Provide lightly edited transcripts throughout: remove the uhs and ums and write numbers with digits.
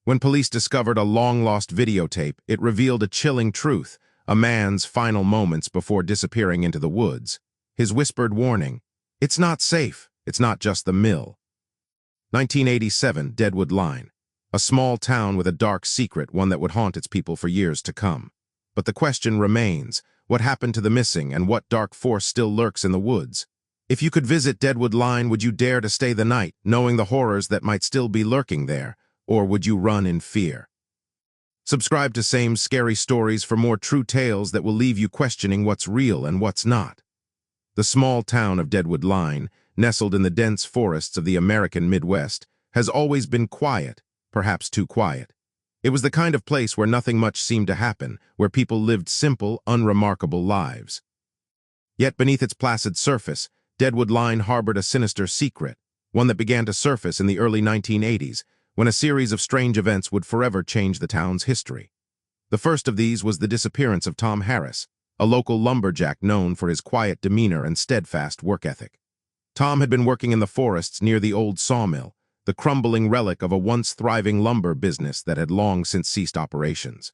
When police discovered a long-lost videotape, it revealed a chilling truth, a man's final moments before disappearing into the woods. His whispered warning, "It's not safe, it's not just the mill." 1987, Deadwood Line. A small town with a dark secret, one that would haunt its people for years to come. But the question remains, what happened to the missing and what dark force still lurks in the woods? If you could visit Deadwood Line, would you dare to stay the night, knowing the horrors that might still be lurking there, or would you run in fear? Subscribe to Same's Scary Stories for more true tales that will leave you questioning what's real and what's not. The small town of Deadwood Line, nestled in the dense forests of the American Midwest, has always been quiet, perhaps too quiet. It was the kind of place where nothing much seemed to happen, where people lived simple, unremarkable lives. Yet beneath its placid surface, Deadwood Line harbored a sinister secret, one that began to surface in the early 1980s, when a series of strange events would forever change the town's history. The first of these was the disappearance of Tom Harris, a local lumberjack known for his quiet demeanor and steadfast work ethic. Tom had been working in the forests near the old sawmill, the crumbling relic of a once thriving lumber business that had long since ceased operations.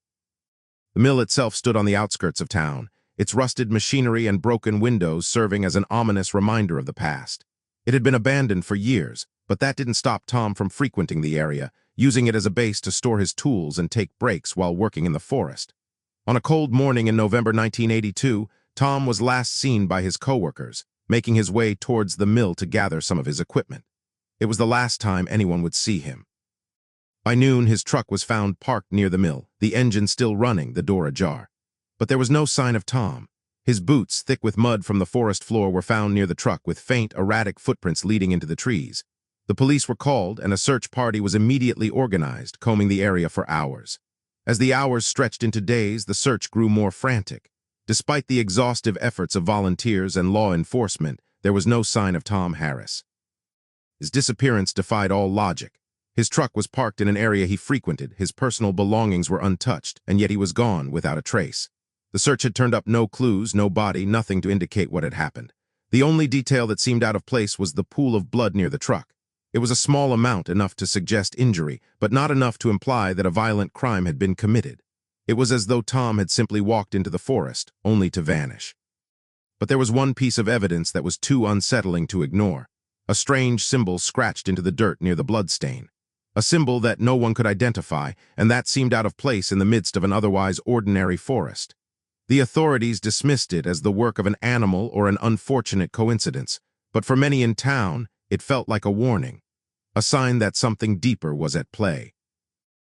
The mill itself stood on the outskirts of town, its rusted machinery and broken windows serving as an ominous reminder of the past. It had been abandoned for years, but that didn't stop Tom from frequenting the area, using it as a base to store his tools and take breaks while working in the forest. On a cold morning in November 1982, Tom was last seen by his coworkers, making his way towards the mill to gather some of his equipment. It was the last time anyone would see him. By noon, his truck was found parked near the mill, the engine still running, the door ajar. But there was no sign of Tom. His boots, thick with mud from the forest floor, were found near the truck with faint, erratic footprints leading into the trees. The police were called, and a search party was immediately organized, combing the area for hours. As the hours stretched into days, the search grew more frantic. Despite the exhaustive efforts of volunteers and law enforcement, there was no sign of Tom Harris. His disappearance defied all logic. His truck was parked in an area he frequented, his personal belongings were untouched, and yet he was gone without a trace. The search had turned up no clues, no body, nothing to indicate what had happened. The only detail that seemed out of place was the pool of blood near the truck. It was a small amount, enough to suggest injury, but not enough to imply that a violent crime had been committed. It was as though Tom had simply walked into the forest, only to vanish. But there was one piece of evidence that was too unsettling to ignore. A strange symbol scratched into the dirt near the bloodstain. A symbol that no one could identify, and that seemed out of place in the midst of an otherwise ordinary forest. The authorities dismissed it as the work of an animal or an unfortunate coincidence, but for many in town, it felt like a warning, a sign that something deeper was at play.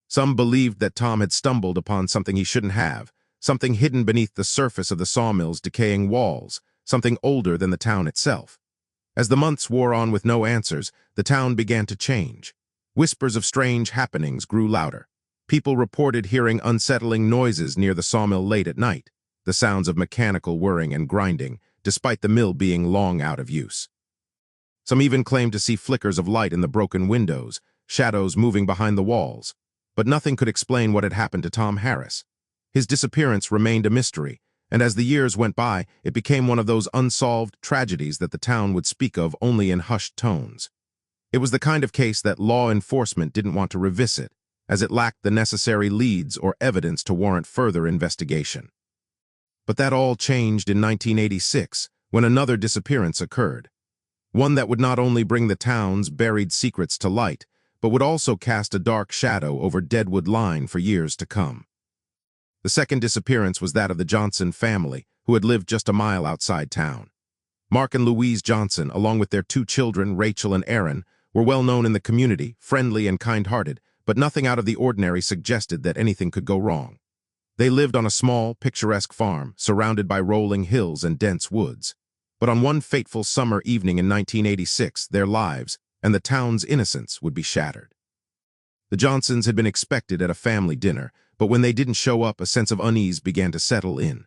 Some believed that Tom had stumbled upon something he shouldn't have, something hidden beneath the surface of the sawmill's decaying walls, something older than the town itself. As the months wore on with no answers, the town began to change. Whispers of strange happenings grew louder. People reported hearing unsettling noises near the sawmill late at night, the sounds of mechanical whirring and grinding, despite the mill being long out of use. Some even claimed to see flickers of light in the broken windows, shadows moving behind the walls. But nothing could explain what had happened to Tom Harris. His disappearance remained a mystery, and as the years went by, it became one of those unsolved tragedies that the town would speak of only in hushed tones. It was the kind of case that law enforcement didn't want to revisit, as it lacked the necessary leads or evidence to warrant further investigation. But that all changed in 1986, when another disappearance occurred. One that would not only bring the town's buried secrets to light, but would also cast a dark shadow over Deadwood Line for years to come. The second disappearance was that of the Johnson family, who had lived just a mile outside town. Mark and Louise Johnson, along with their two children, Rachel and Aaron, were well known in the community, friendly and kind-hearted, but nothing out of the ordinary suggested that anything could go wrong. They lived on a small, picturesque farm, surrounded by rolling hills and dense woods. But on one fateful summer evening in 1986, their lives, and the town's innocence, would be shattered. The Johnsons had been expected at a family dinner, but when they didn't show up, a sense of unease began to settle in.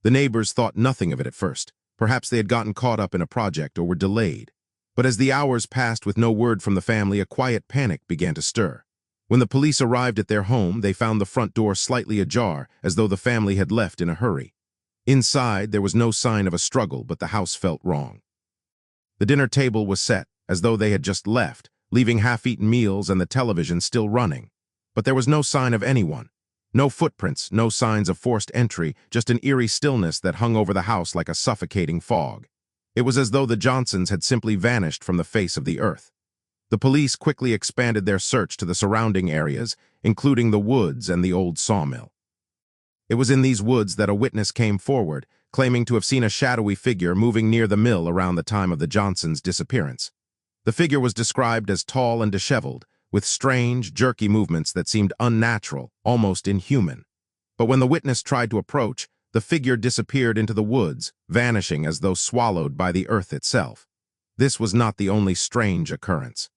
The neighbors thought nothing of it at first. Perhaps they had gotten caught up in a project or were delayed. But as the hours passed with no word from the family, a quiet panic began to stir. When the police arrived at their home, they found the front door slightly ajar, as though the family had left in a hurry. Inside, there was no sign of a struggle, but the house felt wrong. The dinner table was set, as though they had just left, leaving half-eaten meals and the television still running. But there was no sign of anyone. No footprints, no signs of forced entry, just an eerie stillness that hung over the house like a suffocating fog. It was as though the Johnsons had simply vanished from the face of the earth. The police quickly expanded their search to the surrounding areas, including the woods and the old sawmill. It was in these woods that a witness came forward, claiming to have seen a shadowy figure moving near the mill around the time of the Johnsons' disappearance. The figure was described as tall and disheveled, with strange, jerky movements that seemed unnatural, almost inhuman. But when the witness tried to approach, the figure disappeared into the woods, vanishing as though swallowed by the earth itself. This was not the only strange occurrence.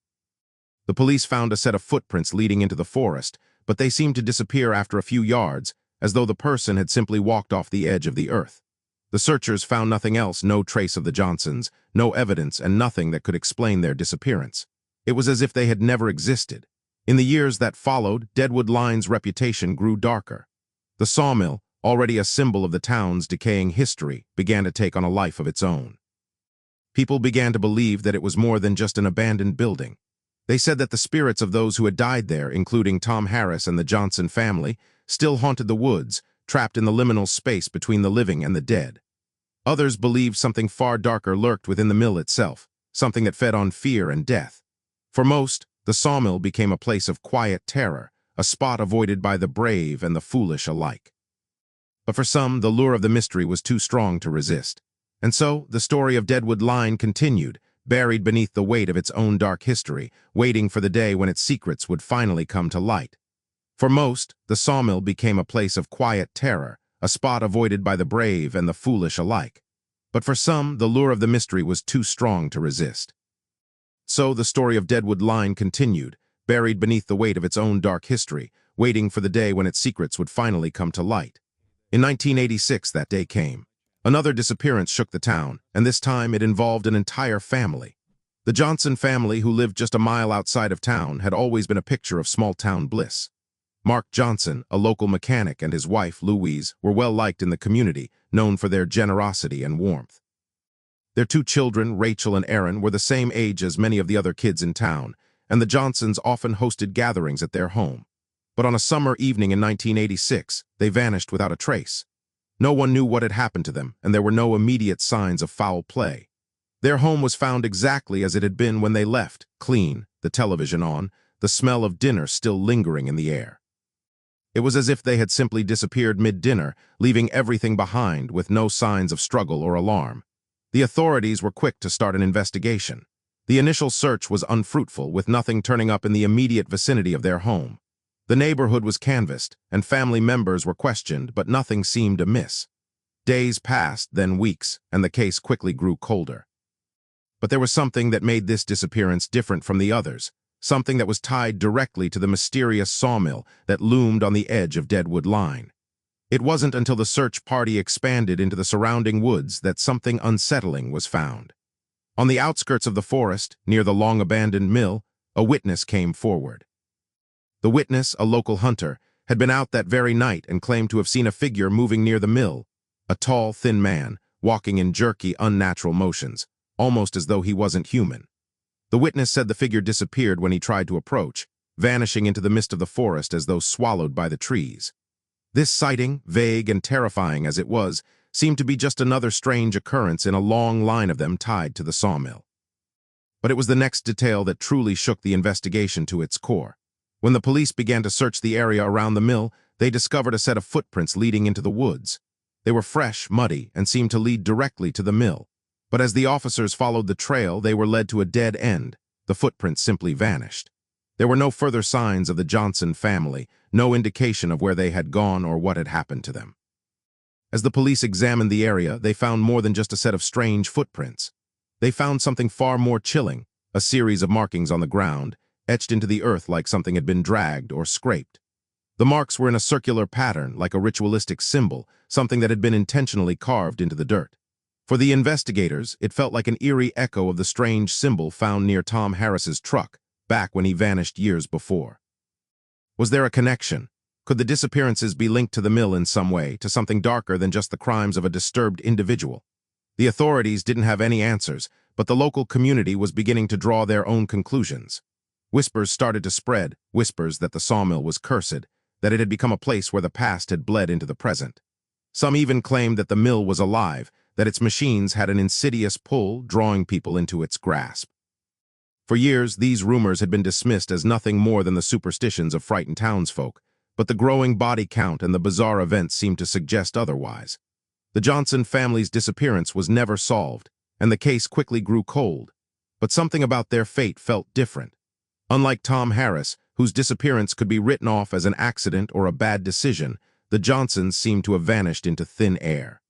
The police found a set of footprints leading into the forest, but they seemed to disappear after a few yards, as though the person had simply walked off the edge of the earth. The searchers found nothing else, no trace of the Johnsons, no evidence, and nothing that could explain their disappearance. It was as if they had never existed. In the years that followed, Deadwood Line's reputation grew darker. The sawmill, already a symbol of the town's decaying history, began to take on a life of its own. People began to believe that it was more than just an abandoned building. They said that the spirits of those who had died there, including Tom Harris and the Johnson family, still haunted the woods, trapped in the liminal space between the living and the dead. Others believed something far darker lurked within the mill itself, something that fed on fear and death. For most, the sawmill became a place of quiet terror, a spot avoided by the brave and the foolish alike. But for some, the lure of the mystery was too strong to resist. And so, the story of Deadwood Line continued, buried beneath the weight of its own dark history, waiting for the day when its secrets would finally come to light. For most, the sawmill became a place of quiet terror, a spot avoided by the brave and the foolish alike. But for some, the lure of the mystery was too strong to resist. So the story of Deadwood Line continued, buried beneath the weight of its own dark history, waiting for the day when its secrets would finally come to light. In 1986, that day came. Another disappearance shook the town, and this time it involved an entire family. The Johnson family, who lived just a mile outside of town, had always been a picture of small-town bliss. Mark Johnson, a local mechanic, and his wife, Louise, were well-liked in the community, known for their generosity and warmth. Their two children, Rachel and Aaron, were the same age as many of the other kids in town, and the Johnsons often hosted gatherings at their home. But on a summer evening in 1986, they vanished without a trace. No one knew what had happened to them, and there were no immediate signs of foul play. Their home was found exactly as it had been when they left, clean, the television on, the smell of dinner still lingering in the air. It was as if they had simply disappeared mid-dinner, leaving everything behind with no signs of struggle or alarm. The authorities were quick to start an investigation. The initial search was unfruitful, with nothing turning up in the immediate vicinity of their home. The neighborhood was canvassed, and family members were questioned, but nothing seemed amiss. Days passed, then weeks, and the case quickly grew colder. But there was something that made this disappearance different from the others, something that was tied directly to the mysterious sawmill that loomed on the edge of Deadwood Line. It wasn't until the search party expanded into the surrounding woods that something unsettling was found. On the outskirts of the forest, near the long-abandoned mill, a witness came forward. The witness, a local hunter, had been out that very night and claimed to have seen a figure moving near the mill, a tall, thin man, walking in jerky, unnatural motions, almost as though he wasn't human. The witness said the figure disappeared when he tried to approach, vanishing into the mist of the forest as though swallowed by the trees. This sighting, vague and terrifying as it was, seemed to be just another strange occurrence in a long line of them tied to the sawmill. But it was the next detail that truly shook the investigation to its core. When the police began to search the area around the mill, they discovered a set of footprints leading into the woods. They were fresh, muddy, and seemed to lead directly to the mill. But as the officers followed the trail, they were led to a dead end. The footprints simply vanished. There were no further signs of the Johnson family, no indication of where they had gone or what had happened to them. As the police examined the area, they found more than just a set of strange footprints. They found something far more chilling, a series of markings on the ground, etched into the earth like something had been dragged or scraped. The marks were in a circular pattern, like a ritualistic symbol, something that had been intentionally carved into the dirt. For the investigators, it felt like an eerie echo of the strange symbol found near Tom Harris's truck, back when he vanished years before. Was there a connection? Could the disappearances be linked to the mill in some way, to something darker than just the crimes of a disturbed individual? The authorities didn't have any answers, but the local community was beginning to draw their own conclusions. Whispers started to spread, whispers that the sawmill was cursed, that it had become a place where the past had bled into the present. Some even claimed that the mill was alive, that its machines had an insidious pull, drawing people into its grasp. For years, these rumors had been dismissed as nothing more than the superstitions of frightened townsfolk, but the growing body count and the bizarre events seemed to suggest otherwise. The Johnson family's disappearance was never solved, and the case quickly grew cold. But something about their fate felt different. Unlike Tom Harris, whose disappearance could be written off as an accident or a bad decision, the Johnsons seemed to have vanished into thin air.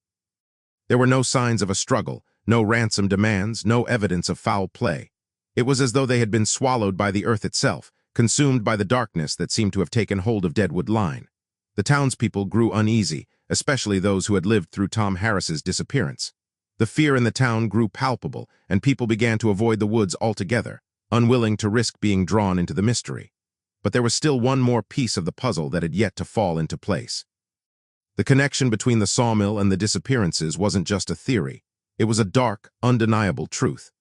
There were no signs of a struggle, no ransom demands, no evidence of foul play. It was as though they had been swallowed by the earth itself, consumed by the darkness that seemed to have taken hold of Deadwood Line. The townspeople grew uneasy, especially those who had lived through Tom Harris's disappearance. The fear in the town grew palpable, and people began to avoid the woods altogether, unwilling to risk being drawn into the mystery. But there was still one more piece of the puzzle that had yet to fall into place. The connection between the sawmill and the disappearances wasn't just a theory. It was a dark, undeniable truth.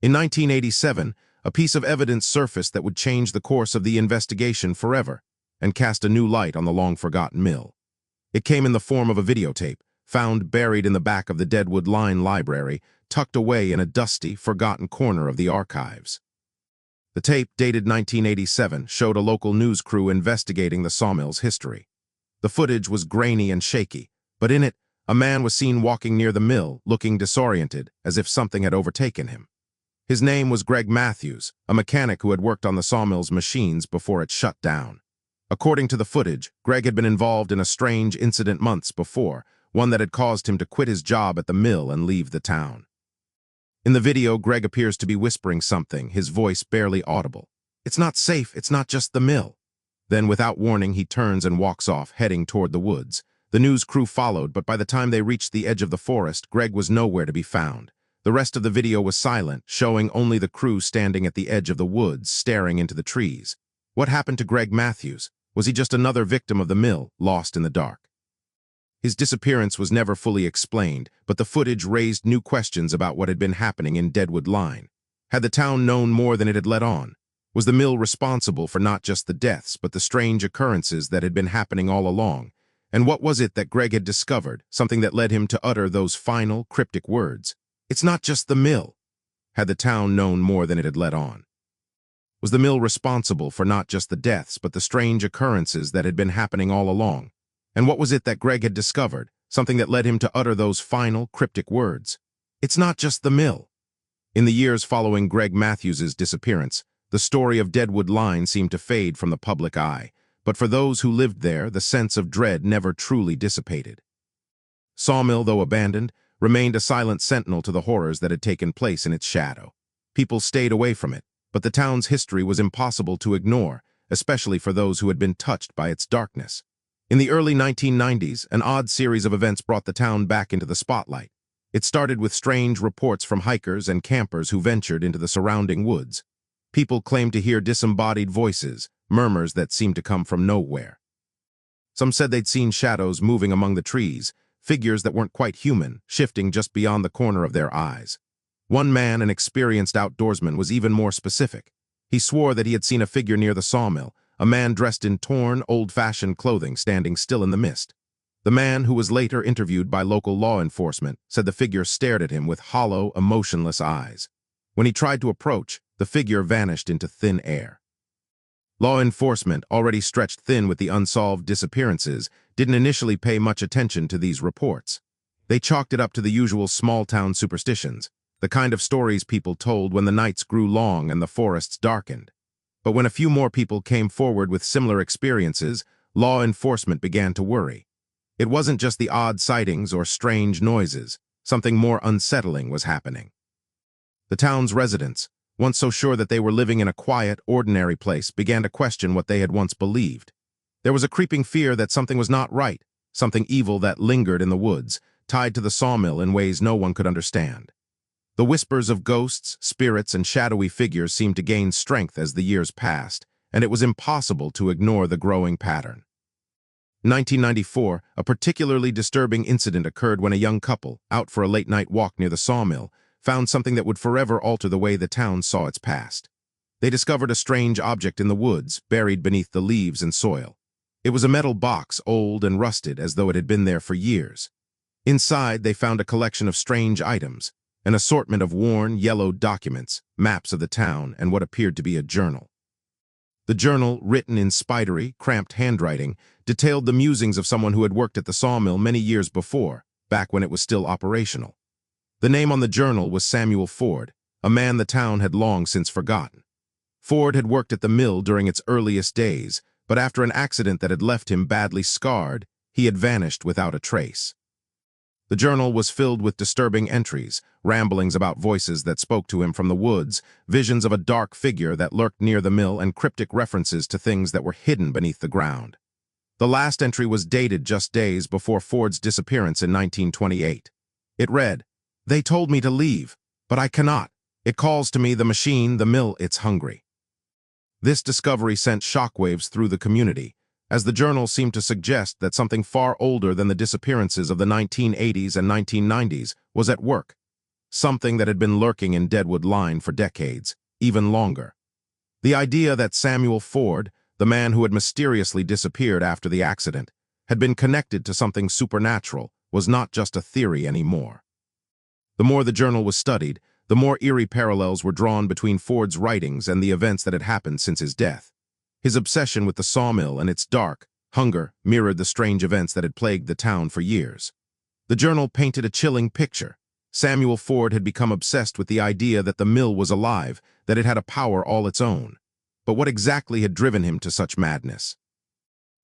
In 1987, a piece of evidence surfaced that would change the course of the investigation forever and cast a new light on the long-forgotten mill. It came in the form of a videotape, found buried in the back of the Deadwood Line library, tucked away in a dusty, forgotten corner of the archives. The tape, dated 1987, showed a local news crew investigating the sawmill's history. The footage was grainy and shaky, but in it, a man was seen walking near the mill, looking disoriented, as if something had overtaken him. His name was Greg Matthews, a mechanic who had worked on the sawmill's machines before it shut down. According to the footage, Greg had been involved in a strange incident months before, one that had caused him to quit his job at the mill and leave the town. In the video, Greg appears to be whispering something, his voice barely audible. "It's not safe, it's not just the mill." Then, without warning, he turns and walks off, heading toward the woods. The news crew followed, but by the time they reached the edge of the forest, Greg was nowhere to be found. The rest of the video was silent, showing only the crew standing at the edge of the woods, staring into the trees. What happened to Greg Matthews? Was he just another victim of the mill, lost in the dark? His disappearance was never fully explained, but the footage raised new questions about what had been happening in Deadwood Line. Had the town known more than it had let on? Was the mill responsible for not just the deaths, but the strange occurrences that had been happening all along? And what was it that Greg had discovered, something that led him to utter those final, cryptic words? "It's not just the mill." Had the town known more than it had let on? Was the mill responsible for not just the deaths, but the strange occurrences that had been happening all along? And what was it that Greg had discovered, something that led him to utter those final, cryptic words? "It's not just the mill." In the years following Greg Matthews's disappearance, the story of Deadwood Line seemed to fade from the public eye, but for those who lived there, the sense of dread never truly dissipated. Sawmill, though abandoned, remained a silent sentinel to the horrors that had taken place in its shadow. People stayed away from it, but the town's history was impossible to ignore, especially for those who had been touched by its darkness. In the early 1990s, an odd series of events brought the town back into the spotlight. It started with strange reports from hikers and campers who ventured into the surrounding woods. People claimed to hear disembodied voices, murmurs that seemed to come from nowhere. Some said they'd seen shadows moving among the trees, figures that weren't quite human, shifting just beyond the corner of their eyes. One man, an experienced outdoorsman, was even more specific. He swore that he had seen a figure near the sawmill, a man dressed in torn, old-fashioned clothing standing still in the mist. The man, who was later interviewed by local law enforcement, said the figure stared at him with hollow, emotionless eyes. When he tried to approach, the figure vanished into thin air. Law enforcement, already stretched thin with the unsolved disappearances, didn't initially pay much attention to these reports. They chalked it up to the usual small-town superstitions, the kind of stories people told when the nights grew long and the forests darkened. But when a few more people came forward with similar experiences, law enforcement began to worry. It wasn't just the odd sightings or strange noises. Something more unsettling was happening. The town's residents, once so sure that they were living in a quiet, ordinary place, began to question what they had once believed. There was a creeping fear that something was not right, something evil that lingered in the woods, tied to the sawmill in ways no one could understand. The whispers of ghosts, spirits, and shadowy figures seemed to gain strength as the years passed, and it was impossible to ignore the growing pattern. In 1994, a particularly disturbing incident occurred when a young couple, out for a late-night walk near the sawmill, found something that would forever alter the way the town saw its past. They discovered a strange object in the woods, buried beneath the leaves and soil. It was a metal box, old and rusted as though it had been there for years. Inside, they found a collection of strange items, an assortment of worn, yellowed documents, maps of the town, and what appeared to be a journal. The journal, written in spidery, cramped handwriting, detailed the musings of someone who had worked at the sawmill many years before, back when it was still operational. The name on the journal was Samuel Ford, a man the town had long since forgotten. Ford had worked at the mill during its earliest days, but after an accident that had left him badly scarred, he had vanished without a trace. The journal was filled with disturbing entries, ramblings about voices that spoke to him from the woods, visions of a dark figure that lurked near the mill, and cryptic references to things that were hidden beneath the ground. The last entry was dated just days before Ford's disappearance in 1928. It read, "They told me to leave, but I cannot. It calls to me, the machine, the mill, it's hungry." This discovery sent shockwaves through the community, as the journal seemed to suggest that something far older than the disappearances of the 1980s and 1990s was at work, something that had been lurking in Deadwood Line for decades, even longer. The idea that Samuel Ford, the man who had mysteriously disappeared after the accident, had been connected to something supernatural was not just a theory anymore. The more the journal was studied, the more eerie parallels were drawn between Ford's writings and the events that had happened since his death. His obsession with the sawmill and its dark hunger mirrored the strange events that had plagued the town for years. The journal painted a chilling picture. Samuel Ford had become obsessed with the idea that the mill was alive, that it had a power all its own. But what exactly had driven him to such madness?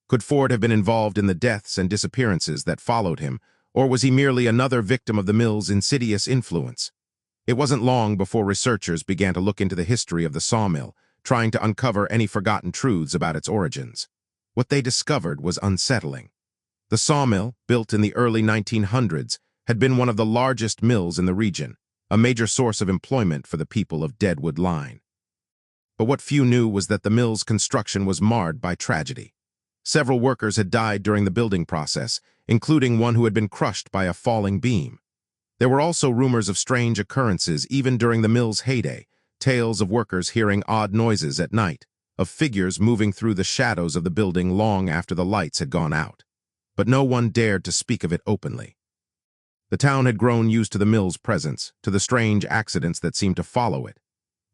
Could Ford have been involved in the deaths and disappearances that followed him, or was he merely another victim of the mill's insidious influence? It wasn't long before researchers began to look into the history of the sawmill, trying to uncover any forgotten truths about its origins. What they discovered was unsettling. The sawmill, built in the early 1900s, had been one of the largest mills in the region, a major source of employment for the people of Deadwood Line. But what few knew was that the mill's construction was marred by tragedy. Several workers had died during the building process, including one who had been crushed by a falling beam. There were also rumors of strange occurrences even during the mill's heyday, tales of workers hearing odd noises at night, of figures moving through the shadows of the building long after the lights had gone out. But no one dared to speak of it openly. The town had grown used to the mill's presence, to the strange accidents that seemed to follow it.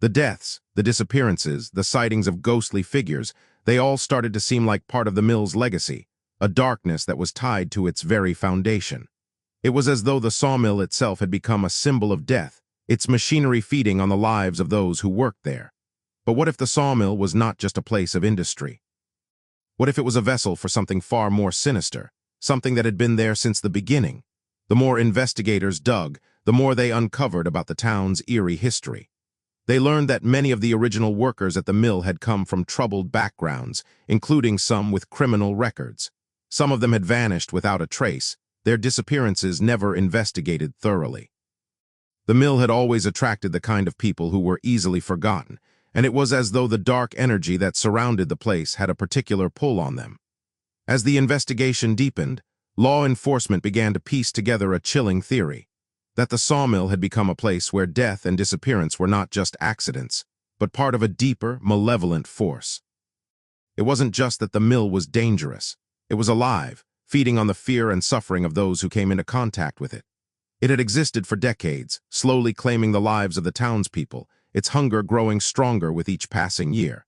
The deaths, the disappearances, the sightings of ghostly figures, they all started to seem like part of the mill's legacy, a darkness that was tied to its very foundation. It was as though the sawmill itself had become a symbol of death, its machinery feeding on the lives of those who worked there. But what if the sawmill was not just a place of industry? What if it was a vessel for something far more sinister, something that had been there since the beginning? The more investigators dug, the more they uncovered about the town's eerie history. They learned that many of the original workers at the mill had come from troubled backgrounds, including some with criminal records. Some of them had vanished without a trace, their disappearances never investigated thoroughly. The mill had always attracted the kind of people who were easily forgotten, and it was as though the dark energy that surrounded the place had a particular pull on them. As the investigation deepened, law enforcement began to piece together a chilling theory, that the sawmill had become a place where death and disappearance were not just accidents, but part of a deeper, malevolent force. It wasn't just that the mill was dangerous. It was alive, feeding on the fear and suffering of those who came into contact with it. It had existed for decades, slowly claiming the lives of the townspeople, its hunger growing stronger with each passing year.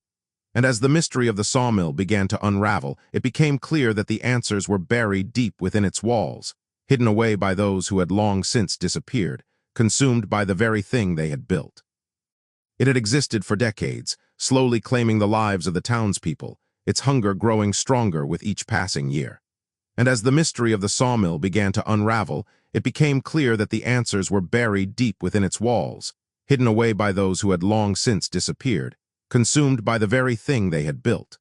And as the mystery of the sawmill began to unravel, it became clear that the answers were buried deep within its walls, hidden away by those who had long since disappeared, consumed by the very thing they had built. It had existed for decades, slowly claiming the lives of the townspeople, its hunger growing stronger with each passing year. And as the mystery of the sawmill began to unravel, it became clear that the answers were buried deep within its walls, hidden away by those who had long since disappeared, consumed by the very thing they had built.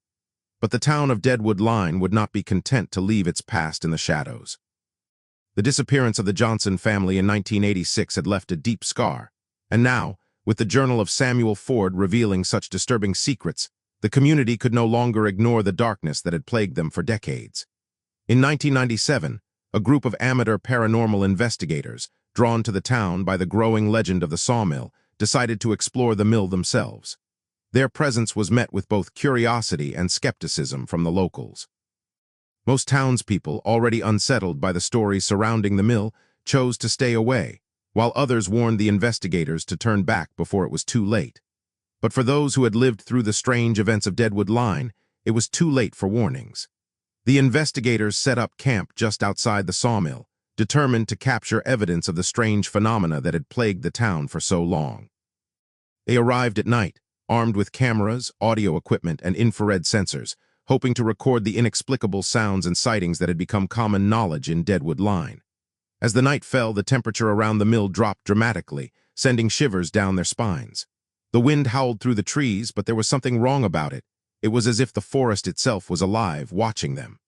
But the town of Deadwood Line would not be content to leave its past in the shadows. The disappearance of the Johnson family in 1986 had left a deep scar, and now, with the journal of Samuel Ford revealing such disturbing secrets, the community could no longer ignore the darkness that had plagued them for decades. In 1997, a group of amateur paranormal investigators, drawn to the town by the growing legend of the sawmill, decided to explore the mill themselves. Their presence was met with both curiosity and skepticism from the locals. Most townspeople, already unsettled by the stories surrounding the mill, chose to stay away, while others warned the investigators to turn back before it was too late. But for those who had lived through the strange events of Deadwood Line, it was too late for warnings. The investigators set up camp just outside the sawmill, determined to capture evidence of the strange phenomena that had plagued the town for so long. They arrived at night, armed with cameras, audio equipment, and infrared sensors, hoping to record the inexplicable sounds and sightings that had become common knowledge in Deadwood Line. As the night fell, the temperature around the mill dropped dramatically, sending shivers down their spines. The wind howled through the trees, but there was something wrong about it. It was as if the forest itself was alive, watching them.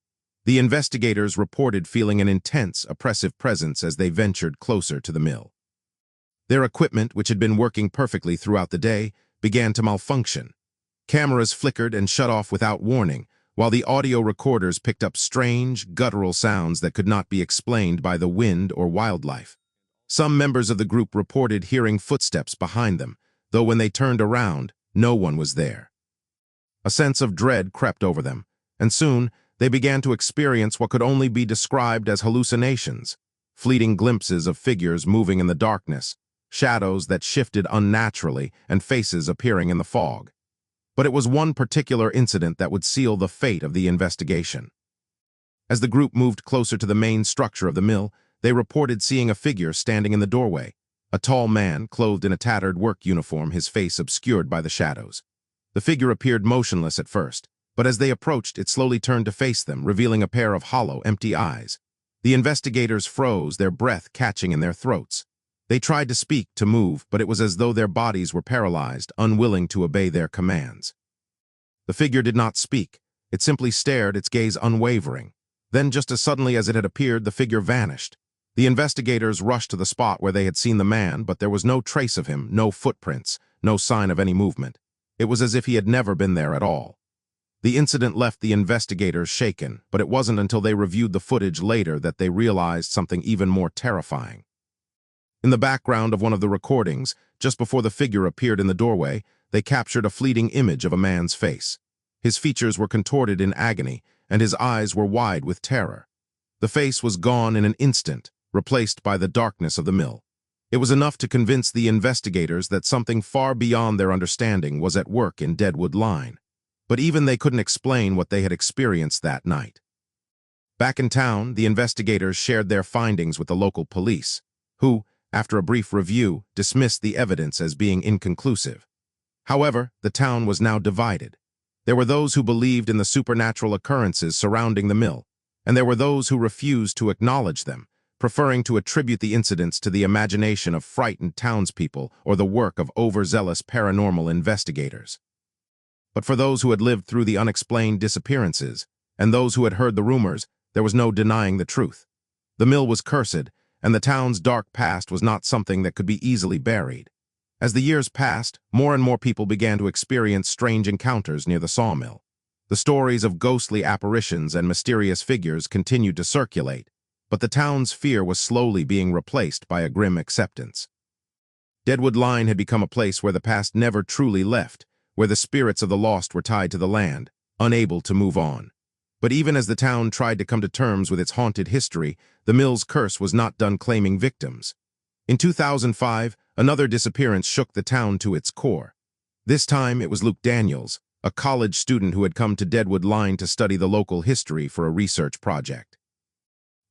The investigators reported feeling an intense, oppressive presence as they ventured closer to the mill. Their equipment, which had been working perfectly throughout the day, began to malfunction. Cameras flickered and shut off without warning, while the audio recorders picked up strange, guttural sounds that could not be explained by the wind or wildlife. Some members of the group reported hearing footsteps behind them, though when they turned around, no one was there. A sense of dread crept over them, and soon they began to experience what could only be described as hallucinations, fleeting glimpses of figures moving in the darkness, shadows that shifted unnaturally, and faces appearing in the fog. But it was one particular incident that would seal the fate of the investigation. As the group moved closer to the main structure of the mill, they reported seeing a figure standing in the doorway, a tall man clothed in a tattered work uniform, his face obscured by the shadows. The figure appeared motionless at first, but as they approached, it slowly turned to face them, revealing a pair of hollow, empty eyes. The investigators froze, their breath catching in their throats. They tried to speak, to move, but it was as though their bodies were paralyzed, unwilling to obey their commands. The figure did not speak. It simply stared, its gaze unwavering. Then, just as suddenly as it had appeared, the figure vanished. The investigators rushed to the spot where they had seen the man, but there was no trace of him, no footprints, no sign of any movement. It was as if he had never been there at all. The incident left the investigators shaken, but it wasn't until they reviewed the footage later that they realized something even more terrifying. In the background of one of the recordings, just before the figure appeared in the doorway, they captured a fleeting image of a man's face. His features were contorted in agony, and his eyes were wide with terror. The face was gone in an instant, replaced by the darkness of the mill. It was enough to convince the investigators that something far beyond their understanding was at work in Deadwood Line. But even they couldn't explain what they had experienced that night. Back in town, the investigators shared their findings with the local police, who, after a brief review, dismissed the evidence as being inconclusive. However, the town was now divided. There were those who believed in the supernatural occurrences surrounding the mill, and there were those who refused to acknowledge them, preferring to attribute the incidents to the imagination of frightened townspeople or the work of overzealous paranormal investigators. But for those who had lived through the unexplained disappearances, and those who had heard the rumors, there was no denying the truth. The mill was cursed, and the town's dark past was not something that could be easily buried. As the years passed, more and more people began to experience strange encounters near the sawmill. The stories of ghostly apparitions and mysterious figures continued to circulate, but the town's fear was slowly being replaced by a grim acceptance. Deadwood Line had become a place where the past never truly left, where the spirits of the lost were tied to the land, unable to move on. But even as the town tried to come to terms with its haunted history, the mill's curse was not done claiming victims. In 2005, another disappearance shook the town to its core. This time, it was Luke Daniels, a college student who had come to Deadwood Line to study the local history for a research project.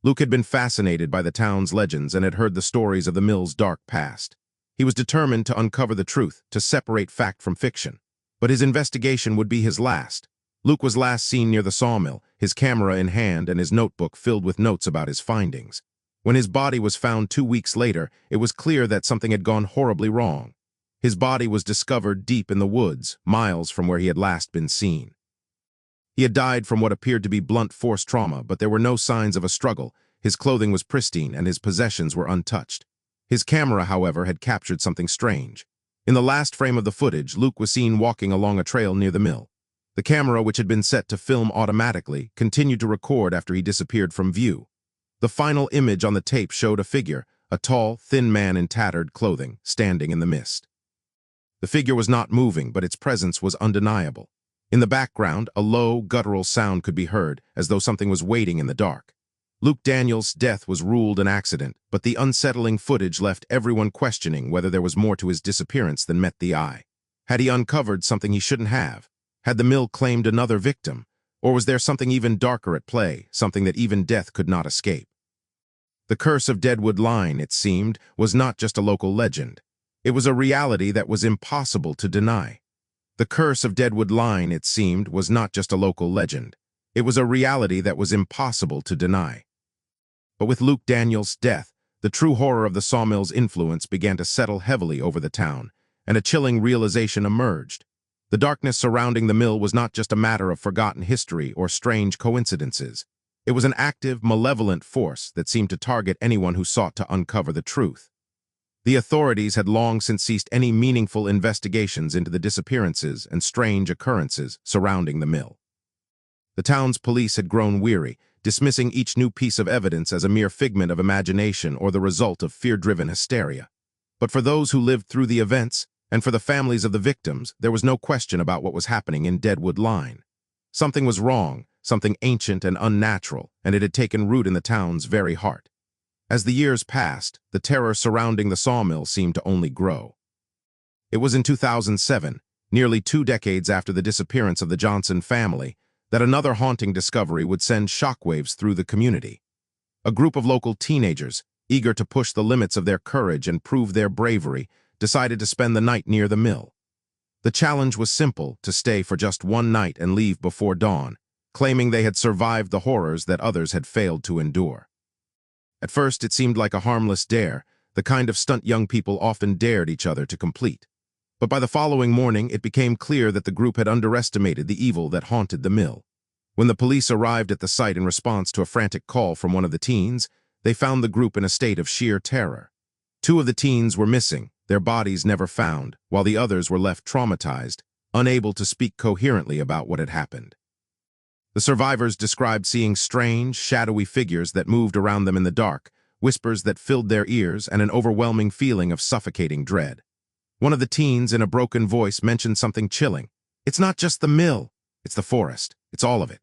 Luke had been fascinated by the town's legends and had heard the stories of the mill's dark past. He was determined to uncover the truth, to separate fact from fiction. But his investigation would be his last. Luke was last seen near the sawmill, his camera in hand and his notebook filled with notes about his findings. When his body was found 2 weeks later, it was clear that something had gone horribly wrong. His body was discovered deep in the woods, miles from where he had last been seen. He had died from what appeared to be blunt force trauma, but there were no signs of a struggle. His clothing was pristine and his possessions were untouched. His camera, however, had captured something strange. In the last frame of the footage, Luke was seen walking along a trail near the mill. The camera, which had been set to film automatically, continued to record after he disappeared from view. The final image on the tape showed a figure, a tall, thin man in tattered clothing, standing in the mist. The figure was not moving, but its presence was undeniable. In the background, a low, guttural sound could be heard, as though something was waiting in the dark. Luke Daniels' death was ruled an accident, but the unsettling footage left everyone questioning whether there was more to his disappearance than met the eye. Had he uncovered something he shouldn't have? Had the mill claimed another victim? Or was there something even darker at play, something that even death could not escape? The curse of Deadwood Line, it seemed, was not just a local legend. It was a reality that was impossible to deny. The curse of Deadwood Line, it seemed, was not just a local legend. It was a reality that was impossible to deny. But with Luke Daniels' death, the true horror of the sawmill's influence began to settle heavily over the town, and a chilling realization emerged. The darkness surrounding the mill was not just a matter of forgotten history or strange coincidences. It was an active, malevolent force that seemed to target anyone who sought to uncover the truth. The authorities had long since ceased any meaningful investigations into the disappearances and strange occurrences surrounding the mill. The town's police had grown weary, dismissing each new piece of evidence as a mere figment of imagination or the result of fear-driven hysteria. But for those who lived through the events, and for the families of the victims, there was no question about what was happening in Deadwood Line. Something was wrong, something ancient and unnatural, and it had taken root in the town's very heart. As the years passed, the terror surrounding the sawmill seemed to only grow. It was in 2007, nearly 2 decades after the disappearance of the Johnson family, that another haunting discovery would send shockwaves through the community. A group of local teenagers, eager to push the limits of their courage and prove their bravery, decided to spend the night near the mill. The challenge was simple: to stay for just one night and leave before dawn, claiming they had survived the horrors that others had failed to endure. At first, it seemed like a harmless dare, the kind of stunt young people often dared each other to complete. But by the following morning, it became clear that the group had underestimated the evil that haunted the mill. When the police arrived at the site in response to a frantic call from one of the teens, they found the group in a state of sheer terror. 2 of the teens were missing, their bodies never found, while the others were left traumatized, unable to speak coherently about what had happened. The survivors described seeing strange, shadowy figures that moved around them in the dark, whispers that filled their ears, and an overwhelming feeling of suffocating dread. One of the teens, in a broken voice, mentioned something chilling. "It's not just the mill, it's the forest, it's all of it."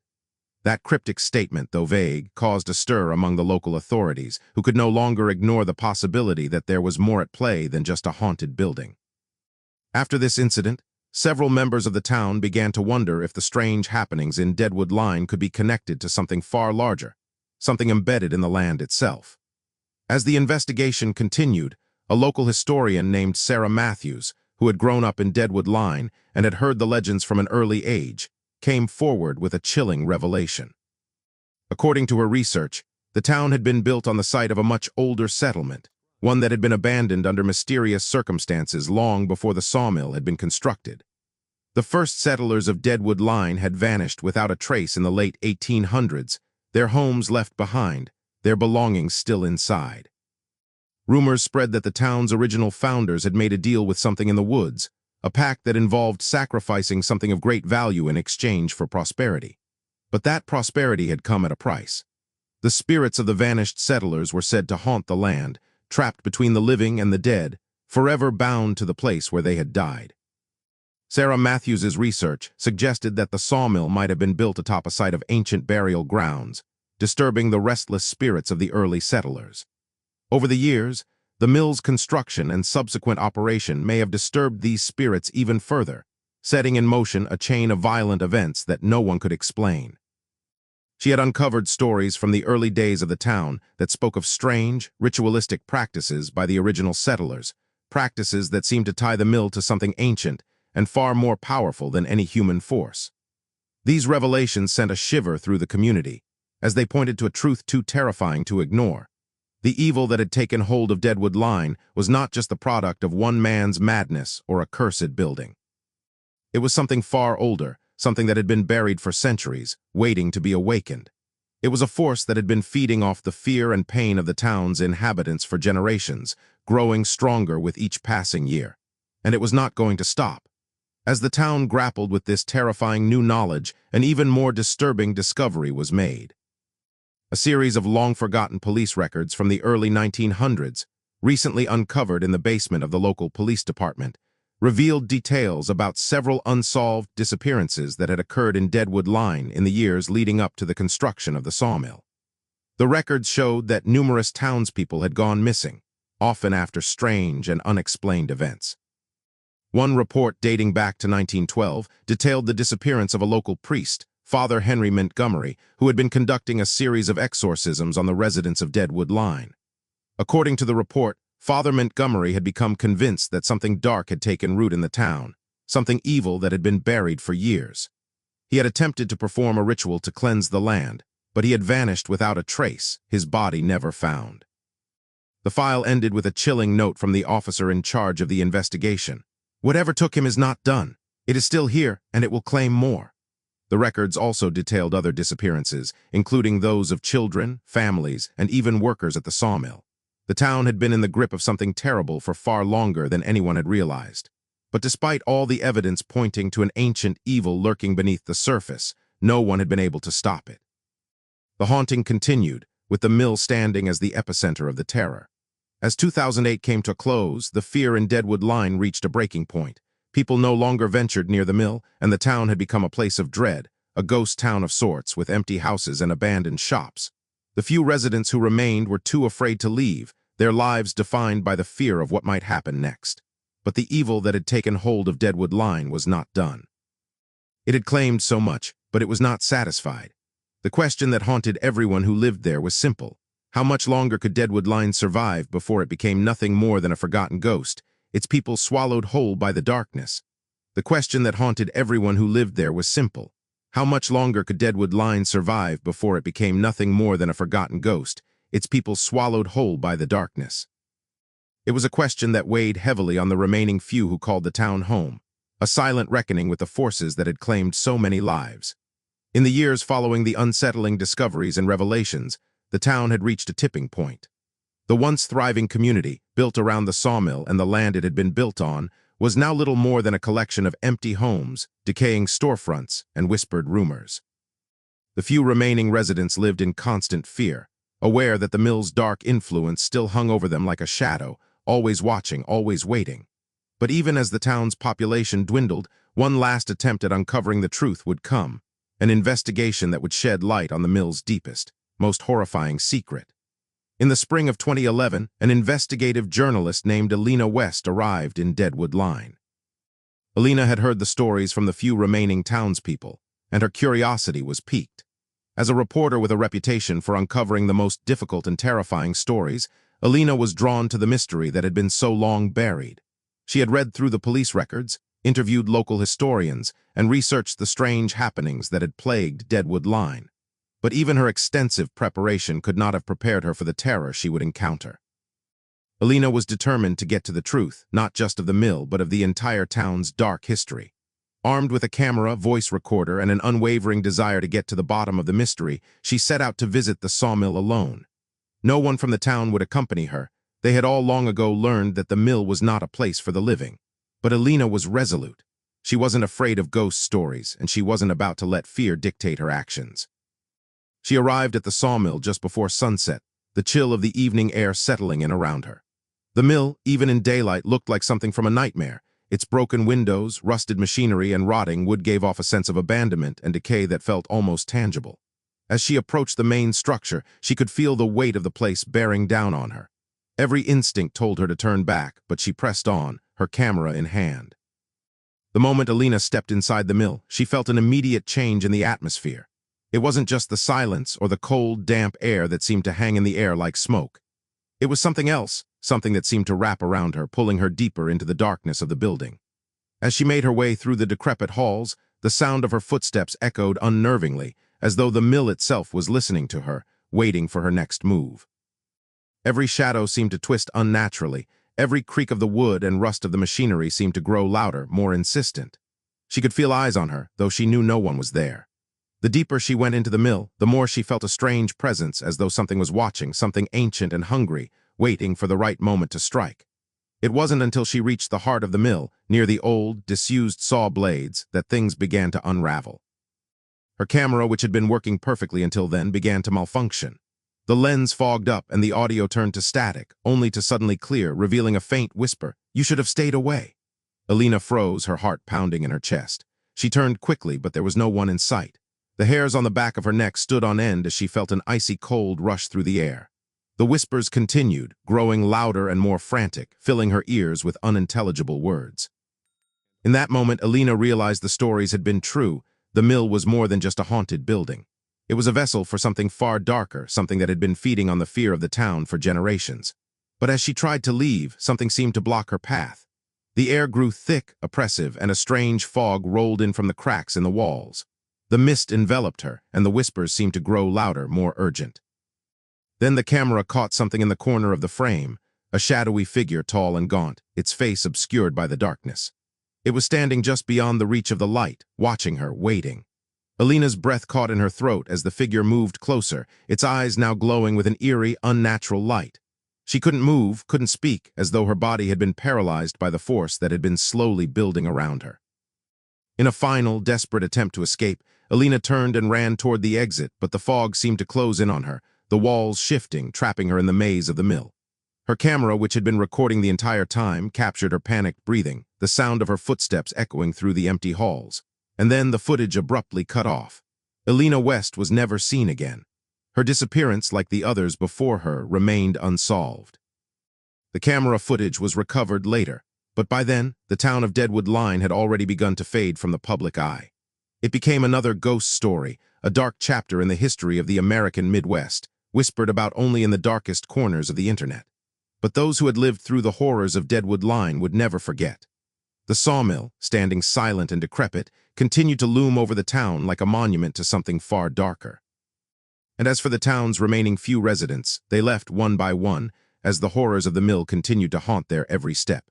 That cryptic statement, though vague, caused a stir among the local authorities, who could no longer ignore the possibility that there was more at play than just a haunted building. After this incident, several members of the town began to wonder if the strange happenings in Deadwood Line could be connected to something far larger, something embedded in the land itself. As the investigation continued, a local historian named Sarah Matthews, who had grown up in Deadwood Line and had heard the legends from an early age, came forward with a chilling revelation. According to her research, the town had been built on the site of a much older settlement, one that had been abandoned under mysterious circumstances long before the sawmill had been constructed. The first settlers of Deadwood Line had vanished without a trace in the late 1800s, their homes left behind, their belongings still inside. Rumors spread that the town's original founders had made a deal with something in the woods, a pact that involved sacrificing something of great value in exchange for prosperity. But that prosperity had come at a price. The spirits of the vanished settlers were said to haunt the land, trapped between the living and the dead, forever bound to the place where they had died. Sarah Matthews's research suggested that the sawmill might have been built atop a site of ancient burial grounds, disturbing the restless spirits of the early settlers. Over the years, the mill's construction and subsequent operation may have disturbed these spirits even further, setting in motion a chain of violent events that no one could explain. She had uncovered stories from the early days of the town that spoke of strange, ritualistic practices by the original settlers, practices that seemed to tie the mill to something ancient and far more powerful than any human force. These revelations sent a shiver through the community, as they pointed to a truth too terrifying to ignore. The evil that had taken hold of Deadwood Line was not just the product of one man's madness or a cursed building. It was something far older, something that had been buried for centuries, waiting to be awakened. It was a force that had been feeding off the fear and pain of the town's inhabitants for generations, growing stronger with each passing year. And it was not going to stop. As the town grappled with this terrifying new knowledge, an even more disturbing discovery was made. A series of long-forgotten police records from the early 1900s, recently uncovered in the basement of the local police department, revealed details about several unsolved disappearances that had occurred in Deadwood Line in the years leading up to the construction of the sawmill. The records showed that numerous townspeople had gone missing, often after strange and unexplained events. One report dating back to 1912 detailed the disappearance of a local priest, Father Henry Montgomery, who had been conducting a series of exorcisms on the residents of Deadwood Line. According to the report, Father Montgomery had become convinced that something dark had taken root in the town, something evil that had been buried for years. He had attempted to perform a ritual to cleanse the land, but he had vanished without a trace, his body never found. The file ended with a chilling note from the officer in charge of the investigation. "Whatever took him is not done. It is still here, and it will claim more." The records also detailed other disappearances, including those of children, families, and even workers at the sawmill. The town had been in the grip of something terrible for far longer than anyone had realized. But despite all the evidence pointing to an ancient evil lurking beneath the surface, no one had been able to stop it. The haunting continued, with the mill standing as the epicenter of the terror. As 2008 came to a close, the fear in Deadwood Line reached a breaking point. People no longer ventured near the mill, and the town had become a place of dread, a ghost town of sorts with empty houses and abandoned shops. The few residents who remained were too afraid to leave, their lives defined by the fear of what might happen next. But the evil that had taken hold of Deadwood Line was not done. It had claimed so much, but it was not satisfied. The question that haunted everyone who lived there was simple. How much longer could Deadwood Line survive before it became nothing more than a forgotten ghost, its people swallowed whole by the darkness? The question that haunted everyone who lived there was simple. How much longer could Deadwood Line survive before it became nothing more than a forgotten ghost, its people swallowed whole by the darkness? It was a question that weighed heavily on the remaining few who called the town home, a silent reckoning with the forces that had claimed so many lives. In the years following the unsettling discoveries and revelations, the town had reached a tipping point. The once thriving community, built around the sawmill and the land it had been built on, was now little more than a collection of empty homes, decaying storefronts, and whispered rumors. The few remaining residents lived in constant fear, aware that the mill's dark influence still hung over them like a shadow, always watching, always waiting. But even as the town's population dwindled, one last attempt at uncovering the truth would come, an investigation that would shed light on the mill's deepest, most horrifying secret. In the spring of 2011, an investigative journalist named Alina West arrived in Deadwood Line. Alina had heard the stories from the few remaining townspeople, and her curiosity was piqued. As a reporter with a reputation for uncovering the most difficult and terrifying stories, Alina was drawn to the mystery that had been so long buried. She had read through the police records, interviewed local historians, and researched the strange happenings that had plagued Deadwood Line. But even her extensive preparation could not have prepared her for the terror she would encounter. Alina was determined to get to the truth, not just of the mill, but of the entire town's dark history. Armed with a camera, voice recorder, and an unwavering desire to get to the bottom of the mystery, she set out to visit the sawmill alone. No one from the town would accompany her. They had all long ago learned that the mill was not a place for the living. But Alina was resolute. She wasn't afraid of ghost stories, and she wasn't about to let fear dictate her actions. She arrived at the sawmill just before sunset, the chill of the evening air settling in around her. The mill, even in daylight, looked like something from a nightmare. Its broken windows, rusted machinery, and rotting wood gave off a sense of abandonment and decay that felt almost tangible. As she approached the main structure, she could feel the weight of the place bearing down on her. Every instinct told her to turn back, but she pressed on, her camera in hand. The moment Alina stepped inside the mill, she felt an immediate change in the atmosphere. It wasn't just the silence or the cold, damp air that seemed to hang in the air like smoke. It was something else, something that seemed to wrap around her, pulling her deeper into the darkness of the building. As she made her way through the decrepit halls, the sound of her footsteps echoed unnervingly, as though the mill itself was listening to her, waiting for her next move. Every shadow seemed to twist unnaturally. Every creak of the wood and rust of the machinery seemed to grow louder, more insistent. She could feel eyes on her, though she knew no one was there. The deeper she went into the mill, the more she felt a strange presence, as though something was watching, something ancient and hungry, waiting for the right moment to strike. It wasn't until she reached the heart of the mill, near the old, disused saw blades, that things began to unravel. Her camera, which had been working perfectly until then, began to malfunction. The lens fogged up and the audio turned to static, only to suddenly clear, revealing a faint whisper, "You should have stayed away." Alina froze, her heart pounding in her chest. She turned quickly, but there was no one in sight. The hairs on the back of her neck stood on end as she felt an icy cold rush through the air. The whispers continued, growing louder and more frantic, filling her ears with unintelligible words. In that moment, Alina realized the stories had been true. The mill was more than just a haunted building. It was a vessel for something far darker, something that had been feeding on the fear of the town for generations. But as she tried to leave, something seemed to block her path. The air grew thick, oppressive, and a strange fog rolled in from the cracks in the walls. The mist enveloped her, and the whispers seemed to grow louder, more urgent. Then the camera caught something in the corner of the frame, a shadowy figure, tall and gaunt, its face obscured by the darkness. It was standing just beyond the reach of the light, watching her, waiting. Alina's breath caught in her throat as the figure moved closer, its eyes now glowing with an eerie, unnatural light. She couldn't move, couldn't speak, as though her body had been paralyzed by the force that had been slowly building around her. In a final, desperate attempt to escape, Alina turned and ran toward the exit, but the fog seemed to close in on her, the walls shifting, trapping her in the maze of the mill. Her camera, which had been recording the entire time, captured her panicked breathing, the sound of her footsteps echoing through the empty halls. And then the footage abruptly cut off. Alina West was never seen again. Her disappearance, like the others before her, remained unsolved. The camera footage was recovered later, but by then, the town of Deadwood Line had already begun to fade from the public eye. It became another ghost story, a dark chapter in the history of the American Midwest, whispered about only in the darkest corners of the internet. But those who had lived through the horrors of Deadwood Line would never forget. The sawmill, standing silent and decrepit, continued to loom over the town like a monument to something far darker. And as for the town's remaining few residents, they left one by one as the horrors of the mill continued to haunt their every step.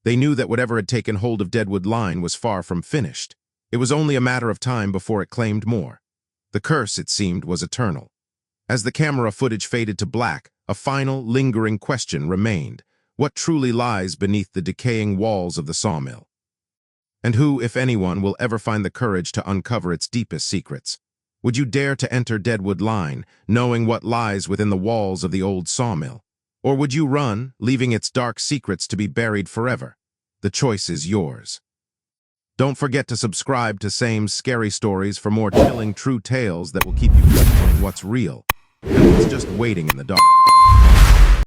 They knew that whatever had taken hold of Deadwood Line was far from finished. It was only a matter of time before it claimed more. The curse, it seemed, was eternal. As the camera footage faded to black, a final, lingering question remained. What truly lies beneath the decaying walls of the sawmill? And who, if anyone, will ever find the courage to uncover its deepest secrets? Would you dare to enter Deadwood Line, knowing what lies within the walls of the old sawmill? Or would you run, leaving its dark secrets to be buried forever? The choice is yours. Don't forget to subscribe to Same's Scary Stories for more chilling true tales that will keep you questioning what's real and what's just waiting in the dark.